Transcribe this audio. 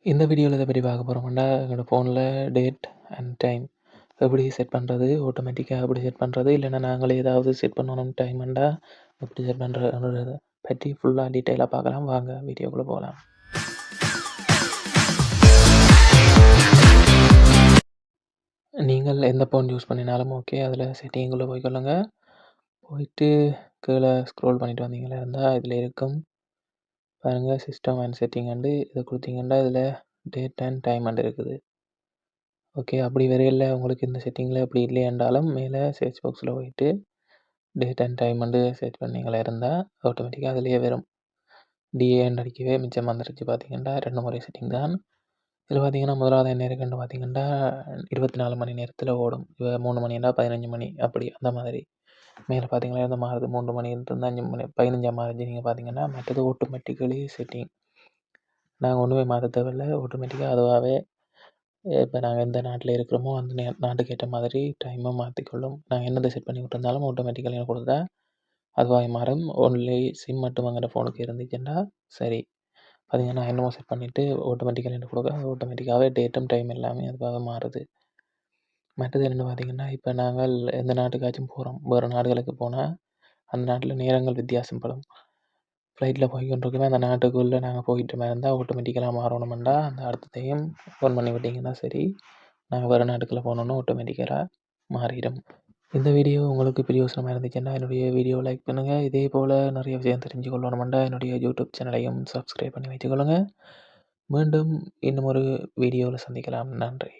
இந்த வீடியோல எத பத்தி பார்க்க போறோம்னா, என்னோட ஃபோன்ல டேட் அண்ட் டைம் எப்படி செட் பண்றது? ஆட்டோமேட்டிக்கா எப்படி செட் பண்றது? இல்லன்னா நாங்களே ஏதாவது செட் பண்ணணும் டைமண்டா எப்படி செட் பண்றதுன்றத பத்தி ஃபுல்லா டீட்டெயிலா பார்க்கலாம். வாங்க வீடியோக்குள்ள போலாம். நீங்கள் எந்த ஃபோன் யூஸ் பண்ணினாலும் ஓகே. அதில செட்டிங்குள்ள போய்க்கொள்ளுங்க. போயிட்டு கீழ ஸ்க்ரோல் பண்ணிட்டு வந்தீங்களா இருந்தா இதில இருக்கும். பாருங்க சிஸ்டம் அண்ட் செட்டிங்ண்டு இத குடுத்தீங்கன்னா, இதில டேட் அண்ட் டைமண்ட் இருக்குது. ஓகே. அப்படி வரையில உங்களுக்கு இந்த செட்டிங்கில அப்படி இல்லையென்றாலும், மேல சர்ச் பாக்ஸ்ல போயிட்டு டேட் அண்ட் டைமண்டு செட் பண்ணீங்களா இருந்தா, ஆட்டோமேட்டிக்கா அதிலேயே வரும். டிஏன்னு அடிக்கவே மிச்சம் வந்துருச்சு பார்த்தீங்கன்னா, 2 முறை செட்டிங் தான். இதில பார்த்தீங்கன்னா, முதலாவது என்ன இருக்குன்னு பார்த்தீங்கன்னா, 24 மணி நேரத்தில ஓடும். 3 மணின்னா 15 மணி அப்படி அந்த மாதிரி. மேல பார்த்தீங்கன்னா, இந்த மாறுது 3 மணின்றது 5 மணி 15ஆ மாறுச்சு. நீங்க பார்த்தீங்கன்னா, மற்றது ஆட்டோமேட்டிக்கலி செட்டிங். நாங்க ஒண்ணுமே மாத்த தேவையில்ல. ஆட்டோமேட்டிக்கா அதுவாவே இப்ப நாங்க எந்த நாட்ல இருக்கிறோமோ, அந்த நாட்டுக்கு ஏற்ற மாதிரி டைம மாத்திக்கொள்ளும். நாங்க என்னத செட் பண்ணி விட்டிருந்தாலும் ஆட்டோமேட்டிக்கலி கொடுத்தா அதுவாவே மாறும். ஒன்லி சிம் மட்டும் எங்கட ஃபோனுக்கு இருந்துச்சுன்னா சரி. பார்த்தீங்கன்னா, நான் என்னமோ செட் பண்ணிட்டு ஆட்டோமேட்டிக்கலி கொடுக்க ஆட்டோமேட்டிக்காவே டேட்டும், டைம் எல்லாமே அதுவாக மாறுது. மற்றது என்னன்னு பார்த்தீங்கன்னா, இப்ப நாங்கள் எந்த நாட்டுக்காச்சும் போறோம். வேற நாடுகளுக்கு போனா, அந்த நாட்ல நேரங்கள் வித்தியாசப்படும். ஃப்ளைட்ல போய்க்கொண்டிருக்கவே அந்த நாட்டுக்குள்ள நாங்க போயிட்டோமா இருந்தா, ஆட்டோமேட்டிக்கலா மாறணுமெண்டா, அந்த அடுத்ததையும் ஓன் பண்ணி விட்டீங்கன்னா சரி, நாங்க வேற நாட்டுக்குள்ள போனோம்னா ஆட்டோமேட்டிக்கலா மாறிடும். இந்த வீடியோ உங்களுக்கு பிரயோசனமா இருந்துச்சுன்னா, என்னுடைய வீடியோவ லைக் பண்ணுங்க. இதே போல நிறைய விஷயம் தெரிஞ்சு கொள்ளணுமெண்டா, என்னுடைய யூடியூப் சேனலையும் சப்ஸ்கிரைப் பண்ணி வச்சுக்கொள்ளுங்க. மீண்டும் இன்னும் ஒரு வீடியோல சந்திக்கலாம். நன்றி.